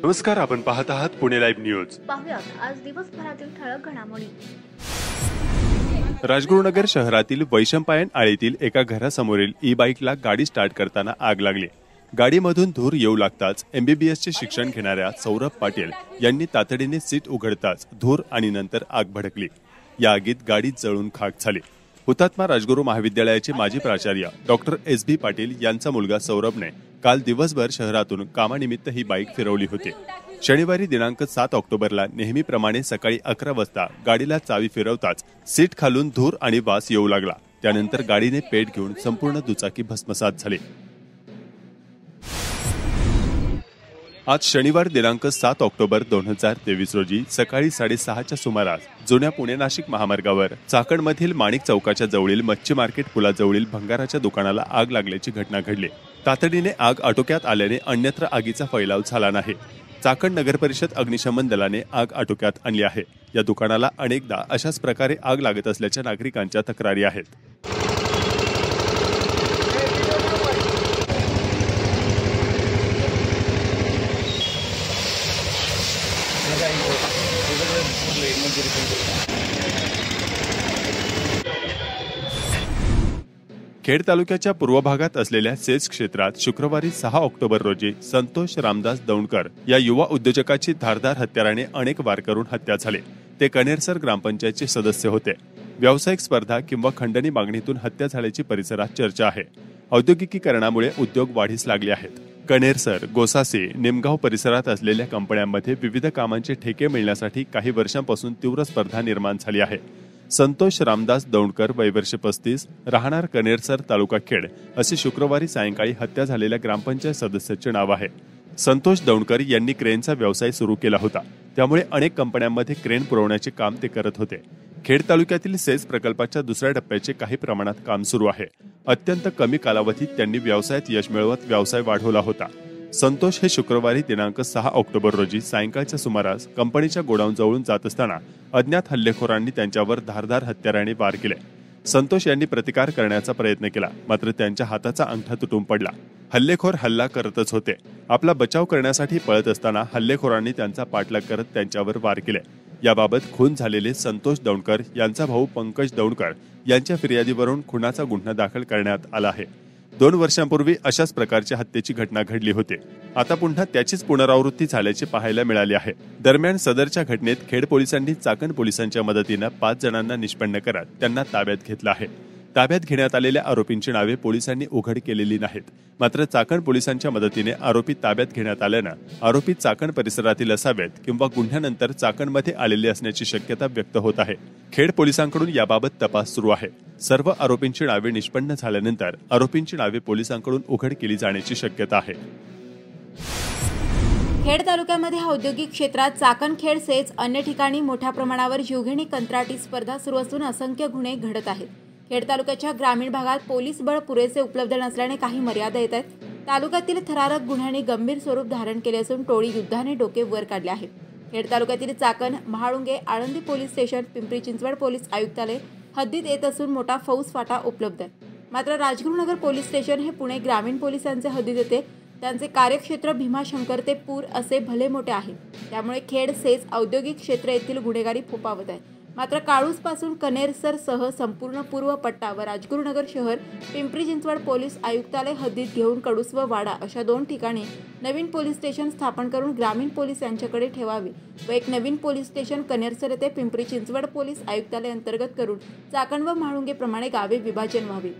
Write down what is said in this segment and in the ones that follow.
नमस्कार, आपण पाहत आहात पुणे लाईव्ह न्यूज. पाहुयात आज दिवसभरातील ठळक घडामोडी. राजगुरुनगर शहरातील वैशंपायन आळीतील एका घरासमोरील ई बाईकला गाडी स्टार्ट करताना आग लागली. गाडीमधून धूर येऊ लागताच एमबीबीएसचे शिक्षण घेणाऱ्या सौरभ पाटील यांनी तातडीने सीट उघडताच धूर आणि नंतर आग भडकली. या आगीत गाडी जळून खाक झाली. हुतात्मा राजगुरू महाविद्यालयाचे माजी प्राचार्य डॉक्टर एस.बी. पाटील यांचा मुलगा सौरभने काल दिवसभर शहरातून कामानिमित्त ही बाईक फिरवली होती. शनिवारी दिनांक 7 ऑक्टोबरला नेहमीप्रमाणे सकाळी 11 वाजता गाडीला चावी फिरवताच सीट खालून धूर आणि वास येऊ लागला. त्यानंतर गाडीने पेट घेऊन संपूर्ण दुचाकी भस्मसात झाली. आज शनिवार दिनांक 7 ऑक्टोबर 2023 रोजी सकाळी 6:30च्या सुमारास जुन्या पुणे नाशिक महामार्गावर चाकणमधील माणिक चौकाच्या जवळील मच्छी मार्केट पुलाजवळील भंगाराच्या दुकानाला आग लागल्याची घटना घडली. तातडीने आग आटोक्यात आल्याने अन्यत्र आगीचा फैलाव झाला नाही. चाकण नगर परिषद अग्निशमन दलाने आग आटोक्यात आणली आहे. या दुकानाला अनेकदा अशाच प्रकारे आग लागत असल्याच्या नागरिकांच्या तक्रारी आहेत. खेड तालुक्याच्या पूर्व भागात असलेल्या सेज क्षेत्रात शुक्रवारी 6 ऑक्टोबर रोजी संतोष रामदास दौंडकर या युवा उद्योजकाची धारदार हत्याराने अनेक वार करून हत्या झाली. ते कनेरसर ग्रामपंचायतचे सदस्य होते. व्यावसायिक स्पर्धा किंवा खंडणी मागणीतून हत्या झाल्याची परिसरात चर्चा आहे. औद्योगिकीकरणामुळे उद्योग वाढीस लागले आहेत. कनेरसर, गोसासी, निमगाव परिसरात असलेल्या कंपन्यांमध्ये विविध कामांचे ठेके मिळण्यासाठी काही वर्षांपासून तीव्र स्पर्धा निर्माण झाली आहे. संतोष रामदास दौंडकर, वय वर्ष 35, राहणार कनेरसर, तालुका खेड, असे शुक्रवारी सायंकाळी हत्या झालेल्या ग्रामपंचायत सदस्याचे नाव आहे. संतोष दौंडकर यांनी क्रेनचा व्यवसाय सुरू केला होता. त्यामुळे अनेक कंपन्यांमध्ये क्रेन पुरवण्याचे काम ते करत होते. खेड तालुक्यातील सेज प्रकल्पाच्या दुसऱ्या टप्प्याचे काही प्रमाणात काम सुरू आहे. अत्यंत कमी कालावधीत त्यांनी व्यवसायात यश मिळवत व्यवसाय वाढवला होता. संतोष हे शुक्रवारी दिनांक 6 ऑक्टोबर रोजी सायंकाळच्या सुमारास कंपनीच्या गोडाऊनजवळून जात असताना अज्ञात हल्लेखोरांनी त्यांच्यावर धारदार हत्याराने वार केले. संतोष यांनी प्रतिकार करण्याचा प्रयत्न केला, मात्र त्यांच्या हाताचा अंगठा तुटून पडला. हल्लेखोर हल्ला करतच होते. आपला बचाव करण्यासाठी पळत असताना हल्लेखोरांनी त्यांचा पाठलाग करत त्यांच्यावर वार केले. याबाबत खून झालेले संतोष दौंडकर यांचा भाऊ पंकज दौंडकर यांच्या फिर्यादीवरून खुनाचा गुन्हा दाखल करण्यात आला आहे. 2 वर्षांपूर्वी अशाच प्रकारच्या हत्येची घटना घडली होती. आता पुन्हा त्याचीच पुनरावृत्ती झाल्याचे पाहायला मिळाले आहे. दरम्यान सदरच्या घटनेत खेड पोलिसांनी चाकण पोलिसांच्या मदतीने 5 जणांना निष्पन्न करत त्यांना ताब्यात घेतलं आहे. ताब्यात घेण्यात आलेल्या आरोपींची नावे पोलिसांनी उघड केलेली नाहीत. मात्र चाकण पोलिसांच्या मदतीने आरोपी ताब्यात घेण्यात आल्यानं आरोपी चाकण परिसरातील असावेत किंवा गुन्ह्यानंतर चाकणमध्ये आलेले असण्याची शक्यता व्यक्त होत आहे. खेड पोलिसांकडून याबाबत तपास सुरू आहे. सर्व आरोपींची नावे निष्पन्न झाल्यानंतर आरोपींची नावे पोलिसांकडून उघड केली जाण्याची शक्यता आहे. खेड तालुक्यामध्ये औद्योगिक क्षेत्रात चाकण, खेड, सेज, अन्य ठिकाणी मोठ्या प्रमाणावर जीवघेणी कंत्राटी स्पर्धा सुरू असून असंख्य गुन्हे घडत आहेत. खेड तालुक्याच्या ग्रामीण भागात पोलीस बळ पुरेसे उपलब्ध नसल्याने काही मर्यादा येत आहेत. तालुक्यातील थरारक गुन्ह्यांनी गंभीर स्वरूप धारण केले असून टोळी युद्धाने डोके वर काढले आहे. खेड तालुक्यातील Chakan, Mahalunge, Alandi police station, Pimpri Chinchwad police आयुक्तालय हद्दीत येत असून मोठा फौजफाटा उपलब्ध आहे. मात्र राजगुरुनगर पोलीस स्टेशन हे पुणे ग्रामीण पोलिसांचे हद्दीत येते. त्यांचे कार्यक्षेत्र भीमाशंकर ते पूर असे भले मोठे आहे. त्यामुळे खेड, सेज, औद्योगिक क्षेत्र येथील गुन्हेगारी फोफावत आहे. मात्र काळूस पासून कनेरसर सह संपूर्ण पूर्व पट्टा व राजगुरुनगर शहर, पिंपरी चिंचवड पोलीस आयुक्तालय हद्दीत घेऊन कडूस व वाडा अशा 2 ठिकाणी नवीन पोलीस स्टेशन स्थापन करून ग्रामीण पोलीस यांच्याकडे ठेवावे व एक नवीन पोलीस स्टेशन कनेरसर येथे पिंपरी चिंचवड पोलीस आयुक्तालय अंतर्गत करून चाकण व म्हाळुंगेप्रमाणे गावे विभाजन व्हावे.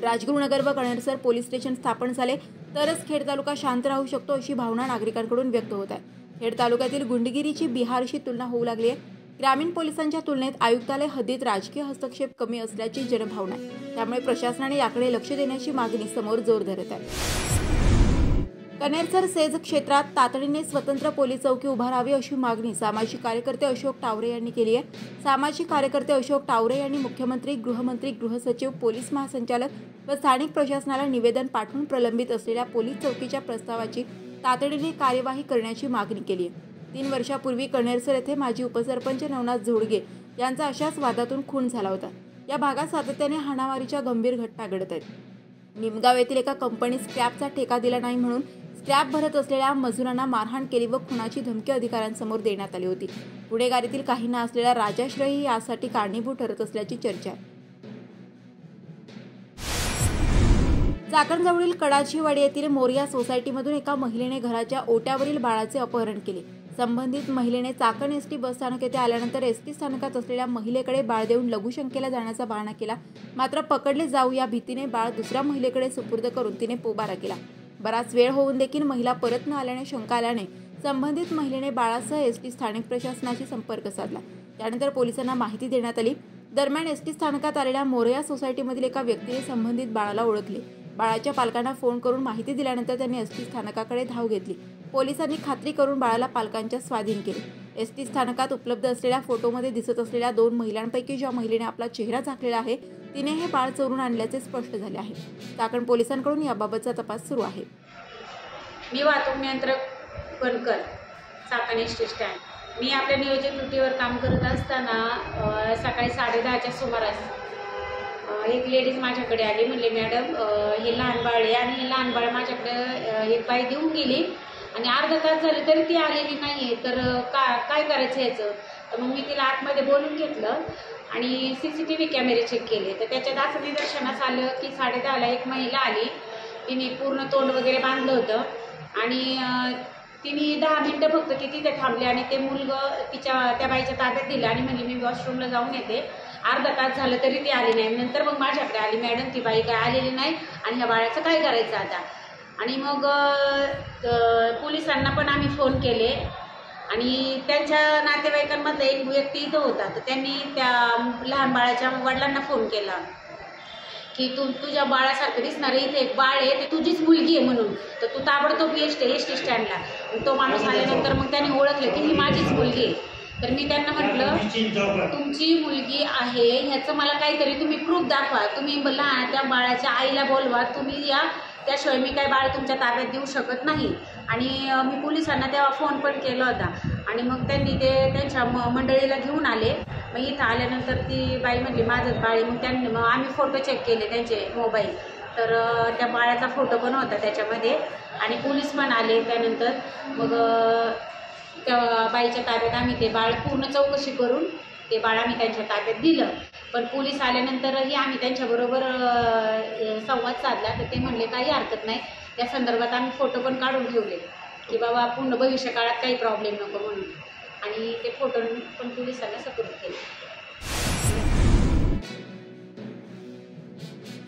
राजगुरुनगर व कनेरसर पोलीस स्टेशन स्थापन झाले तरच खेड तालुका शांत राहू शकतो अशी भावना नागरिकांकडून व्यक्त होत आहे. खेड तालुक्यातील गुंडगिरीची बिहारशी तुलना होऊ लागली आहे. ग्रामीण पोलिसांच्या तुलनेत आयुक्तालय हद्दीत राजकीय हस्तक्षेप कमी असल्याची जनभावना आहे. त्यामुळे प्रशासनाने याकडे लक्ष देण्याची मागणी समोर जोर धरत आहे. कनेरसर सेज क्षेत्रात तातडीने स्वतंत्र पोलीस चौकी उभारावी अशी मागणी सामाजिक कार्यकर्ते अशोक टावरे यांनी केली आहे. सामाजिक कार्यकर्ते अशोक टावरे यांनी मुख्यमंत्री, गृहमंत्री, गृहसचिव, पोलीस महासंचालक व स्थानिक प्रशासनाला निवेदन पाठवून प्रलंबित असलेल्या पोलीस चौकीच्या प्रस्तावाची तातडीने कार्यवाही करण्याची मागणी केली आहे. 3 वर्षापूर्वी कनेरसर येथे माजी उपसरपंच नवनाथ झोडगे यांचा अशाच वादातून खून झाला होता. या भागात सातत्याने हाणामारीच्या गंभीर घटना घडत आहेत. निमगाव येथील एका कंपनीस स्क्रॅपचा ठेका दिला नाही म्हणून स्क्रॅप भरत असलेल्या मजुरांना मारहाण केली व खुनाची धमकी अधिकाऱ्यांसमोर देण्यात आली होती. गुन्हेगारीतील काहींना असलेला राजाश्रयही यासाठी कारणीभूत ठरत असल्याची चर्चा आहे. चाकणजवळील कडाचीवाडी येथील मोरिया सोसायटीमधून एका महिलेने घराच्या ओट्यावरील बाळाचे अपहरण केले. संबंधित महिलेने चाकण एसटी बसस्थानक येथे आल्यानंतर एसटी स्थानकात असलेल्या महिलेकडे बाळ देऊन लघुशंकेला जाण्याचा बहाणा केला. मात्र पकडले जाऊ या भीतीने बाळ दुसऱ्या महिलेकडे सुपूर्द करून तिने पोबारा केला. बराच वेळ होऊन देखील महिला परत न आल्याने शंका आल्याने संबंधित महिलेने बाळासह एसटी स्थानिक प्रशासनाशी संपर्क साधला. त्यानंतर पोलिसांना माहिती देण्यात आली. दरम्यान एसटी स्थानकात आलेल्या मोरिया सोसायटीमधील एका व्यक्तीने संबंधित बाळाला ओळखले. बाळाच्या पालकांना फोन करून माहिती दिल्यानंतर त्यांनी एसटी स्थानकाकडे धाव घेतली. पोलिसांनी खात्री करून बाळाला पालकांच्या स्वाधीन केले. एसटी स्थानकात उपलब्ध असलेल्या फोटोमध्ये दिसत असलेल्या 2 महिलांपैकी ज्या महिलेने आपला चेहरा झाकलेला आहे तिने हे बाळ चोरून आणल्याचे स्पष्ट झाले आहे. चाकण पोलिसांकडून याबाबतचा तपास सुरू आहे. मी वाहतूक नियंत्रक बनकर, चाकण एसटी स्टँड. मी आपल्या नियोजन ड्युटीवर काम करत असताना सकाळी 10:30च्या सुमारास एक लेडीज माझ्याकडे आली. म्हणले, मॅडम हे लहान बाळ आहे आणि हे लहान बाळ माझ्याकडे एक बाई देऊन गेली आणि अर्धा तास झाले तरी ती आलेली नाही आहे, तर काय करायचं याचं. तर मग मी तिला आतमध्ये बोलून घेतलं आणि CCTV कॅमेरे चेक केले. तर त्याच्यात असं निदर्शनास आलं की 10:30ला एक महिला आली. तिने पूर्ण तोंड वगैरे बांधलं होतं आणि तिने 10 मिनटं फक्त ती तिथे थांबली आणि ते मुलगं त्या बाईच्या ताब्यात दिलं आणि म्हणली, मी वॉशरूमला जाऊन येते. अर्धा तास झालं तरी ती आली नाही. नंतर मग माझ्याकडे आली, मॅडम ती बाई काय आलेली नाही आणि ह्या बाळाचं काय करायचं आता. आणि मग पोलिसांना पण आम्ही फोन केले आणि त्यांच्या नातेवाईकांमधला एक व्यक्ती इथं होता. तर त्यांनी त्या लहान बाळाच्या वडिलांना फोन केला की तुझ्या बाळासारखं दिसणारं इथे एक बाळ आहे, ते तुझीच मुलगी आहे म्हणून, तर तू ताबडतोब एसटी स्टँडला. तो माणूस आल्यानंतर मग त्यांनी ओळखलं की ही माझीच मुलगी आहे. तर मी त्यांना म्हटलं, तुमची मुलगी आहे ह्याचं मला काहीतरी तुम्ही प्रूफ दाखवा. तुम्ही त्या बाळाच्या आईला बोलवा, तुम्ही या, त्याशिवाय मी काय बाळ तुमच्या ताब्यात देऊ शकत नाही. आणि मी पोलिसांना तेव्हा फोन पण केला होता आणि मग त्यांनी ते त्यांच्या मंडळीला घेऊन आले. मग इथं आल्यानंतर ती बाई म्हटली माझंच बाळ आहे. मग आम्ही फोटो चेक केले त्यांचे मोबाईल, तर त्या बाळाचा फोटो पण होता त्याच्यामध्ये आणि पोलीस पण आले. त्यानंतर मग त्या बाईच्या ताब्यात आम्ही ते बाळ पूर्ण चौकशी करून ते बाळ आम्ही त्यांच्या ताब्यात दिलं. पण पोलीस आल्यानंतरही आम्ही त्यांच्याबरोबर संवाद साधला. तर ते म्हणले काही हरकत नाही, त्या संदर्भात आम्ही फोटो पण काढून ठेवले की बाबा पूर्ण भविष्यकाळात काही प्रॉब्लेम नको म्हणून. आणि ते फोटो पण पोलिसांना सुपूर्द केले.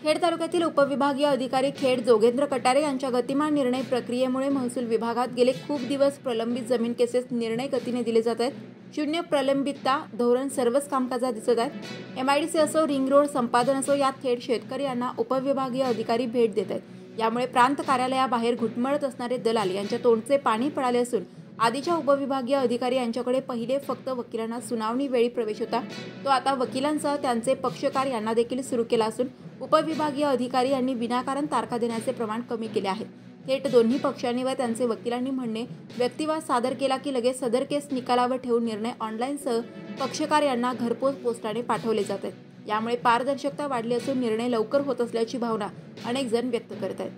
खेड तालुक्यातील उपविभागीय अधिकारी खेड जोगेंद्र कटारे यांच्या गतिमान निर्णय प्रक्रियेमुळे महसूल विभागात गेले खूप दिवस प्रलंबित जमीन केसेस निर्णय गतीने दिले जात आहेत. शून्य प्रलंबितता धोरण सर्वच कामकाजात दिसत आहेत. MIDC असो, रिंग रोड संपादन असो, यात थेट शेतकरी यांना उपविभागीय अधिकारी भेट देत आहेत. यामुळे प्रांत कार्यालयाबाहेर घुटमळत असणारे दलाल यांच्या तोंडचे पाणी पडाले असून आधीच्या उपविभागीय अधिकारी यांच्याकडे पहिले फक्त वकिलांना सुनावणी वेळी प्रवेश होता, तो आता वकिलांसह त्यांचे पक्षकार यांना देखील सुरू केला असून उपविभागीय अधिकारी यांनी विनाकारण तारखा देण्याचे प्रमाण कमी केले आहे. थेट दोन्ही पक्षांनी व त्यांचे वकिलांनी म्हणणे व्यक्तिवाद सादर केला की लगेच सदर केस निकालावर ठेवून निर्णय ऑनलाईनसह पक्षकार यांना घरपोच पोस्टाने पाठवले जात आहेत. यामुळे पारदर्शकता वाढली असून निर्णय लवकर होत असल्याची भावना अनेक जण व्यक्त करत आहेत.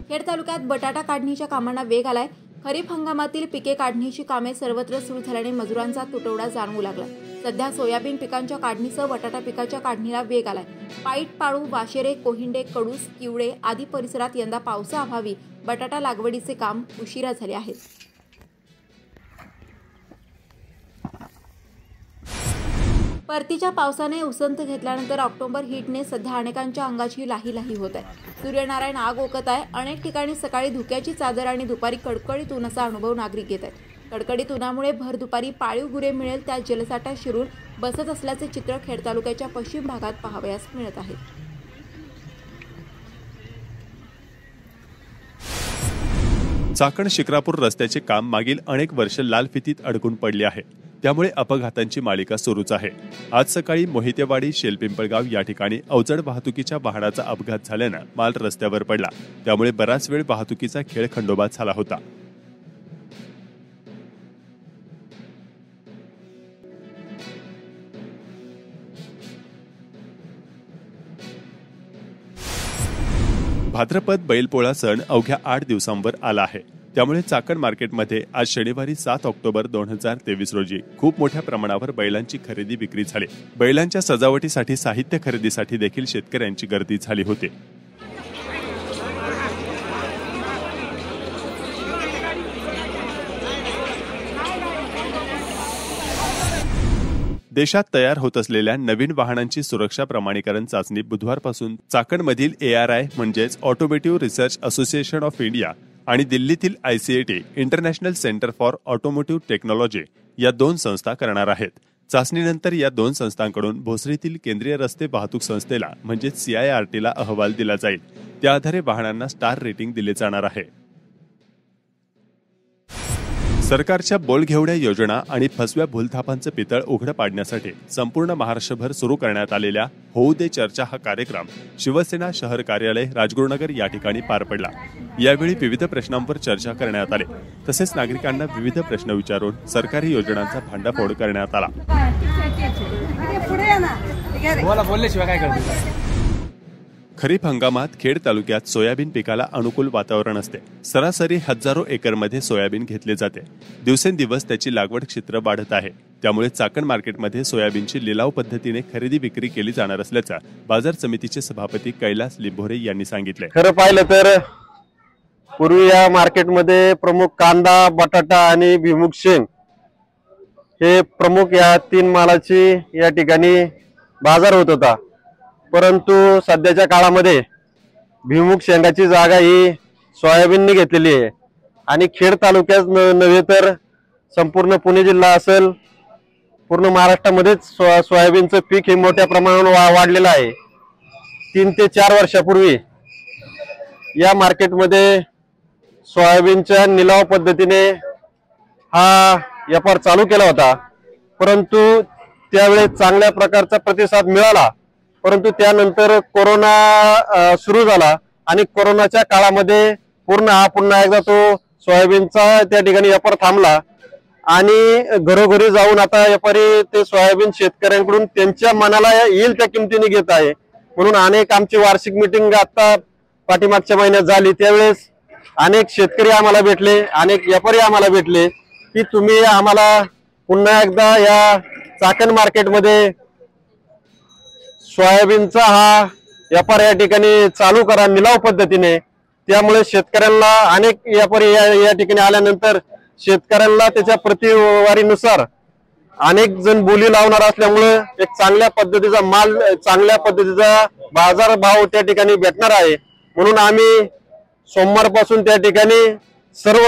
खेड तालुक्यात बटाटा काढणीच्या कामांना वेग आलाय. खरीप हंगामातील पिके काढणीची कामे सर्वत्र सुरू झाल्याने मजुरांचा तुटवडा जाणवू लागला. सध्या सोयाबीन पिकांच्या काढणीसह बटाटा पिकाच्या काढणीला वेग आलाय. पाईट, पाळू, वाशेरे, कोहिंडे, कडूस, किवडे आदी परिसरात यंदा पावसाअभावी बटाटा लागवडीचे काम उशिरा झाले आहे. परतीच्या पावसाने उसंत घेतल्यानंतर ऑक्टोबर हीटने सध्या अनेकांच्या अंगाची लाही होत आहे. सूर्यनारायण आग ओकत आहे. अनेक ठिकाणी सकाळी धुक्याची चादर आणि दुपारी कडकडीत उन्हाचा अनुभव नागरिक घेत आहेत. कडकडीत उन्हामुळे भर दुपारी पाळीव गुरे मिळेल त्या जलसाठा शिरून बसत असल्याचे चित्र खेड तालुक्याच्या पश्चिम भागात पाहावयास मिळत आहे. चाकण शिक्रापूर रस्त्याचे काम मागील अनेक वर्ष लाल फितीत अडकून पडले आहे. त्यामुळे अपघातांची मालिका सुरूच आहे. आज सकाळी मोहितेवाडी शेलपिंपळगाव या ठिकाणी अवजड वाहतुकीच्या वाहनाचा अपघात झाल्यानं माल रस्त्यावर पडला. त्यामुळे बराच वेळ वाहतुकीचा खेळ खंडोबा झाला होता. भाद्रपद बैलपोळा सण अवघ्या 8 दिवसांवर आला आहे। त्यामुळे चाकण मार्केटमध्ये आज शनिवारी 7 ऑक्टोबर 2023 रोजी खूप मोठ्या प्रमाणावर बैलांची खरेदी विक्री झाली। बैलांच्या सजावटीसाठी साहित्य खरेदीसाठी देखील शेतकऱ्यांची गर्दी झाली होती। देशात तयार होत असलेल्या नवीन वाहनांची सुरक्षा प्रमाणीकरण चाचणी बुधवारपासून चाकणमधील ARI म्हणजेच automotive research association of India आणि दिल्लीतील ICAT international centre for automotive technology या 2 संस्था करणार आहेत। चाचणीनंतर या 2 संस्थांकडून भोसरीतील केंद्रीय रस्ते वाहतूक संस्थेला म्हणजेच CIRT ला अहवाल दिला जाईल। त्या आधारे वाहनांना स्टार रेटिंग दिले जाणार आहे। सरकारच्या बोलघेवड्या योजना आणि फसव्या भूलथापांचं पितळ उघड पाडण्यासाठी संपूर्ण महाराष्ट्रभर सुरू करण्यात आलेल्या होऊ दे चर्चा हा कार्यक्रम शिवसेना शहर कार्यालय राजगुरुनगर या ठिकाणी पार पडला। यावेळी विविध प्रश्नांवर चर्चा करण्यात आली। तसेच नागरिकांना विविध प्रश्न विचारून सरकारी योजनांचा भांडाफोड करण्यात आला। खरीप हंगामात खेड तालुक्यात सोयाबीन पिकाला अनुकूल वातावरण असते। सरासरी हजारो एकरमध्ये सोयाबीन घेतले जाते। दिवसेंदिवस त्याची लागवड क्षेत्र वाढत आहे। त्यामुळे चाकण मार्केटमध्ये सोयाबीनची लिलाव पद्धतीने खरेदी विक्री केली जाणार असल्याचं बाजार समितीचे सभापती कैलास लिंबोरे यांनी सांगितले। खरं पाहिलं तर पूर्वी या मार्केटमध्ये प्रमुख कांदा, बटाटा आणि भुईमूग शेंग हे प्रमुख या 3 मालाची या ठिकाणी बाजार होत होता। परंतु सध्याच्या काळामध्ये भुईमूग शेंगाची जागा ही सोयाबीनने घेतलेली आहे आणि खेड तालुक्यात नव्हे तर संपूर्ण पुणे जिल्हा असेल पूर्ण महाराष्ट्रामध्येच सोयाबीनचं पीक हे मोठ्या प्रमाणावर वाढलेलं आहे। 3 ते 4 वर्षापूर्वी या मार्केटमध्ये सोयाबीनच्या निलाव पद्धतीने हा व्यापार चालू केला होता। परंतु त्यावेळेस चांगल्या प्रकारचा प्रतिसाद मिळाला। परंतु त्यानंतर कोरोना सुरू झाला आणि कोरोनाच्या काळामध्ये पुन्हा एकदा तो सोयाबीनचा त्या ठिकाणी व्यापार थांबला आणि घरोघरी जाऊन आता व्यापारी ते सोयाबीन शेतकऱ्यांकडून त्यांच्या मनाला येईल त्या किमतीने घेत आहे। म्हणून अनेक आमची वार्षिक मीटिंग आता पाठीमागच्या महिन्यात झाली। त्यावेळेस अनेक शेतकरी आम्हाला भेटले, अनेक व्यापारी आम्हाला भेटले की तुम्ही आम्हाला पुन्हा एकदा या चाकण मार्केटमध्ये सोयाबीनचा हा व्यापार या ठिकाणी चालू करा निलाव पद्धतीने। त्यामुळे शेतकऱ्यांना अनेक व्यापारी या ठिकाणी आल्यानंतर शेतकऱ्यांना त्याच्या प्रतिवारीनुसार अनेक जण बोली लावणार असल्यामुळे एक चांगल्या पद्धतीचा माल, चांगल्या पद्धतीचा बाजार भाव त्या ठिकाणी भेटणार आहे। म्हणून आम्ही सोमवारपासून त्या ठिकाणी सर्व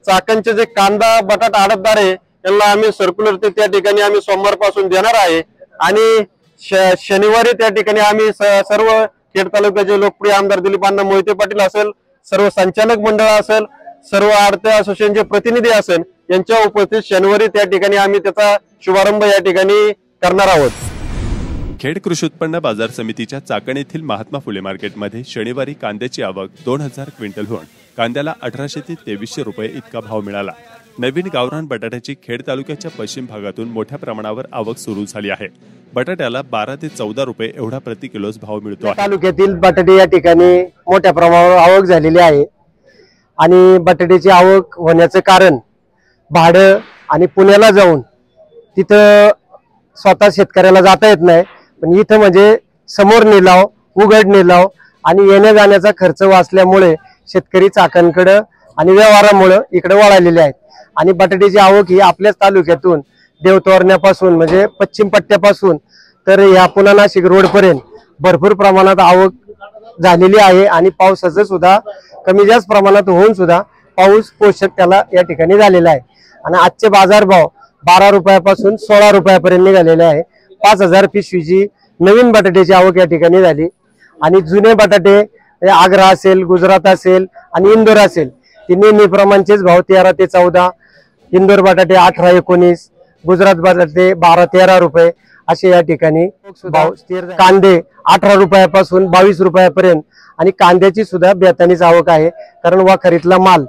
चाकणचे जे कांदा बटाटा आडतदार आहे त्यांना आम्ही सर्क्युलर त्या ठिकाणी आम्ही सोमवारपासून देणार आहे आणि शनिवारी त्या ठिकाणी आम्ही सर्व खेड तालुक्याचे लोकप्रिय आमदार दिलीप अण्णा मोहिते पाटील असेल, सर्व संचालक मंडळ असेल, सर्व आडते असोसिएशनचे प्रतिनिधी असेल यांच्या उपस्थित शनिवारी त्या ठिकाणी आम्ही त्याचा शुभारंभ या ठिकाणी करणार आहोत। खेड कृषी उत्पन्न बाजार समितीच्या चाकण येथील महात्मा फुले मार्केटमध्ये शनिवारी कांद्याची आवक 2000 क्विंटल होऊन कांद्याला 1800 ते 2300 रुपये इतका भाव मिळाला। नवीन गावरान बटाट्याची खेड तालुक्याच्या पश्चिम भागातून मोठ्या प्रमाणावर आवक सुरू झाली आहे। बटाट्याला 12 ते 14 रुपये एवढा प्रति किलोच भाव मिळतो आहे। तालुक्यातील बटाटे या ठिकाणी मोठ्या प्रमाणावर आवक झालेली आहे आणि बटाट्याची आवक होण्याचं कारण भाडं आणि पुण्याला जाऊन तिथं स्वतः शेतकऱ्याला जाता येत नाही, पण इथं म्हणजे समोर निलाव, उघड निलाव आणि येण्या जाण्याचा खर्च वाचल्यामुळे शेतकरी चाकणकडे आणि व्यवहारामुळे इकडे वळालेले आहेत आणि बटाट्याची आवक ही आपल्याच तालुक्यातून देवतोरण्यापासून म्हणजे पश्चिम पट्ट्यापासून तर या पुणा नाशिक रोड पर्यंत भरपूर प्रमाणात आवक झालेली आहे आणि पावसाचं सुद्धा कमी जास्त प्रमाणात होऊन सुद्धा पाऊस पोषक त्याला या ठिकाणी झालेला आहे आणि आजचे बाजारभाव 12 रुपयापासून 16 रुपयापर्यंत निघालेले आहे। 5000 पिशवीची नवीन बटाट्याची आवक या ठिकाणी झाली आणि जुने बटाटे आग्रा असेल, गुजरात असेल आणि इंदोर असेल ते नेहमीप्रमाणेच भाव 13 ते 14, इंदोर बटाटे 18-19, गुजरात बटाटे 12-13 रुपये असे या ठिकाणी भाव। कांदे 18 रुपयापासून 22 रुपयापर्यंत आणि कांद्याची सुद्धा बेतानीच आवक आहे, कारण वाखरीतला माल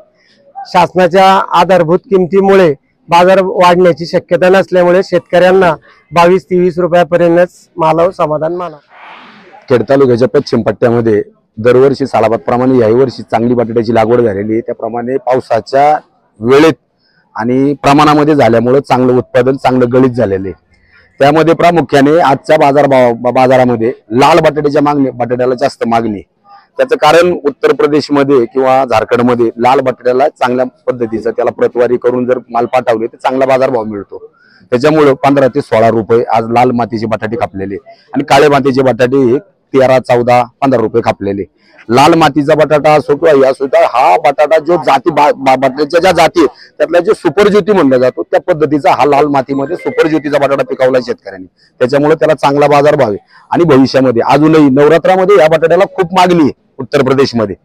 शासनाच्या आधारभूत किमतीमुळे बाजार वाढण्याची शक्यता नसल्यामुळे शेतकऱ्यांना 22-23 रुपयापर्यंतच मालावर समाधान माना। खेड तालुक्याच्या पश्चिम पट्ट्यामध्ये दरवर्षी सालाबादप्रमाणे याही वर्षी चांगली बटाट्याची लागवड झालेली आहे। त्याप्रमाणे पावसाच्या वेळेत आणि प्रमाणामध्ये झाल्यामुळे चांगलं उत्पादन, चांगलं गळीत झालेले। त्यामध्ये प्रामुख्याने आजच्या बाजारामध्ये लाल बटाट्याला जास्त मागणी। त्याचं कारण उत्तर प्रदेशमध्ये किंवा झारखंडमध्ये लाल बटाट्याला चांगल्या पद्धतीचं त्याला प्रतवारी करून जर माल पाठवले तर चांगला बाजारभाव मिळतो। त्याच्यामुळे 15 ते 16 रुपये आज लाल मातीचे बटाटे खापलेले आणि काळे मातीचे बटाटे 13, 14, 15 रुपये खापलेले। लाल मातीचा बटाटा असो किंवा असो, हा बटाटा जो जाती बटाट्याच्या ज्या जाती त्यातला जो सुपर ज्योती म्हणला जातो त्या पद्धतीचा हा लाल मातीमध्ये सुपर ज्योतीचा बटाटा पिकवला शेतकऱ्यांनी। त्याच्यामुळे त्याला चांगला बाजारभाव आहे आणि भविष्यामध्ये अजूनही नवरात्रामध्ये या बटाट्याला खूप मागणी आहे। उत्तर प्रदेशमध्ये,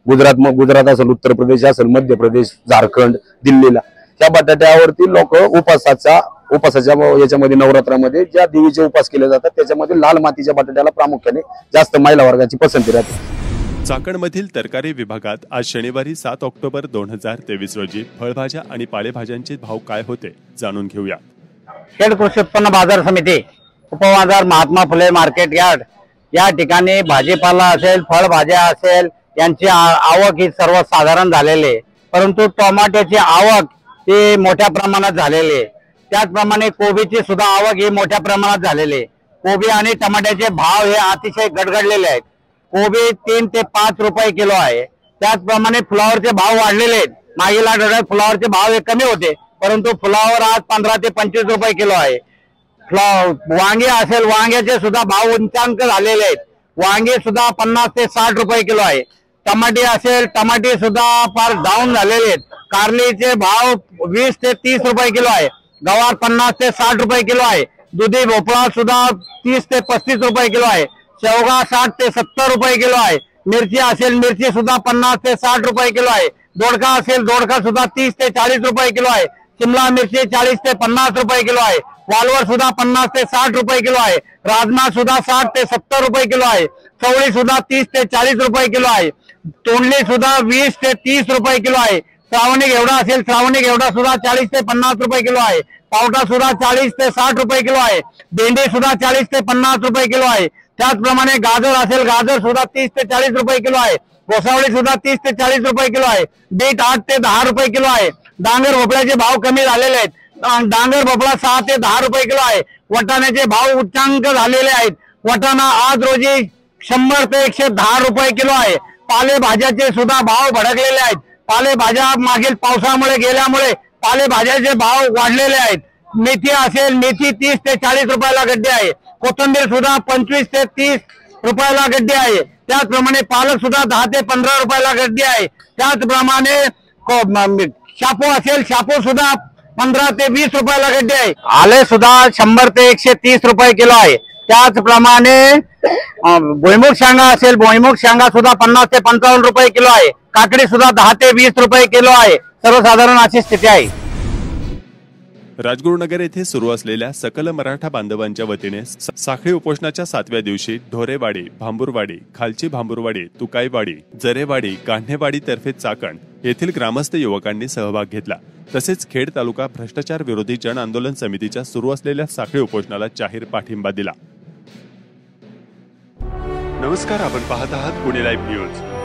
गुजरात असेल, उत्तर प्रदेश असेल, मध्य प्रदेश, झारखंड, दिल्लीला त्या बटाट्यावरती लोक उपासाच्या याच्यामध्ये नवरात्रामध्ये ज्या देवीचे उपास केले जातात त्याच्यामध्ये लाल मातीच्या बटाट्याला प्रामुख्याने जास्त महिला वर्गाची पसंती राहते। चाकणमधील तरकारी विभागात आज शनिवारी 7 ऑक्टोबर 2023 रोजी फळभाज्या आणि पालेभाज्यांचे भाव काय होते जाणून घेऊया। खेड कृषी उत्पन्न बाजार समिती, उपबाजार, महात्मा फुले मार्केट यार्ड या ठिकाणी भाजीपाला असेल, फळभाज्या असेल यांची आवक ही सर्वसाधारण झालेली आहे। परंतु टोमॅटोची आवक ही मोठ्या प्रमाणात झालेली आहे। त्याचप्रमाणे कोबीची सुद्धा आवक ही मोठ्या प्रमाणात झालेली आहे। कोबी आणि टमाट्याचे भाव हे अतिशय गडगडलेले आहेत। कोबी 3 ते 5 रुपये किलो आहे। त्याचप्रमाणे फ्लॉवरचे भाव वाढलेले आहेत। मागील आठवड्यात फ्लॉवरचे भाव हे कमी होते, परंतु फ्लॉवर आज 15 ते 25 रुपये किलो आहे। वांगे असेल, वांग्याचे सुद्धा भाव उंचांक झालेले आहेत। वांगे सुद्धा 50 ते 60 रुपये किलो आहे। टमाटे असेल, टमाटे सुद्धा फार डाऊन झालेले आहेत। कारलीचे भाव 20 ते 30 रुपये किलो आहे। गवार 50 ते 60 रुपये किलो आहे। दुधी भोपळा सुद्धा 30 ते 35 रुपये किलो आहे। शेवगा 60 ते 70 रुपये किलो आहे। मिरची असेल, मिरची सुद्धा 50 ते 60 रुपये किलो आहे। दोडका असेल, दोडका सुद्धा 30 ते 40 रुपये किलो आहे। शिमला मिरची 40 ते 50 रुपये किलो आहे। वालवर सुद्धा 50 ते 60 रुपये किलो आहे। राजमा सुद्धा 60 ते 70 रुपये किलो आहे। चवळी सुद्धा 30 ते 40 रुपये किलो आहे। तोंडली सुद्धा 20 ते 30 रुपये किलो आहे। श्रावणी घेवडा असेल, श्रावणी घेवडा सुद्धा 40 ते 50 रुपये किलो आहे। पावटा सुद्धा 40 ते 60 रुपये किलो आहे। भेंडी सुद्धा 40 ते 50 रुपये किलो आहे। त्याचप्रमाणे गाजर असेल, गाजर सुद्धा 30 ते 40 रुपये किलो आहे। घोसावळी सुद्धा 30 ते 40 रुपये किलो आहे। बीट 8 ते 10 रुपये किलो आहे। डांगर भोपळ्याचे भाव कमी झालेले आहेत। डांगर भोपळा 6 ते 10 रुपये किलो आहे। वटाण्याचे भाव उच्चांक झालेले आहेत। वटाणा आज रोजी 100 ते 110 रुपये किलो आहे। पालेभाज्याचे सुद्धा भाव भडकलेले आहेत। पालेभाज्या मागील पावसामुळे गेल्यामुळे पालेभाज्याचे भाव वाढलेले आहेत। मेथी असेल, मेथी 30 ते 40 रुपयाला गड्डी आहे। कोथिंबीर सुद्धा 25 ते 30 रुपयाला गड्डी आहे। त्याचप्रमाणे पालक सुद्धा 10 ते 15 रुपयाला गड्डी आहे। त्याचप्रमाणे शापू असेल, शापू सुद्धा 15 ते 20 रुपयाला गड्डी आहे। आले सुद्धा 100 ते 130 रुपये किलो आहे। त्याचप्रमाणे भुईमुग शेंगा असेल, भुईमुग शेंगा सुद्धा 50 ते 55 रुपये किलो आहे। काकडी सुद्धा 10 ते 20 रुपये किलो आहे। सर्वसाधारण अशी स्थिती आहे। राजगुरुनगर येथे सुरू असलेल्या सकल मराठा बांधवांच्या वतीने साखळी उपोषणाच्या 7व्या दिवशी ढोरेवाडी, भांबुरवाडी, खालची भांबुरवाडी, तुकाईवाडी, जरेवाडी, कान्हेवाडी तर्फे चाकण येथील ग्रामस्थ युवकांनी सहभाग घेतला। तसेच खेड तालुका भ्रष्टाचार विरोधी जन आंदोलन समितीच्या सुरू असलेल्या साखळी उपोषणाला जाहीर पाठिंबा दिला। नमस्कार, आपण पाहत आहात पुणे लाईव्ह न्यूज।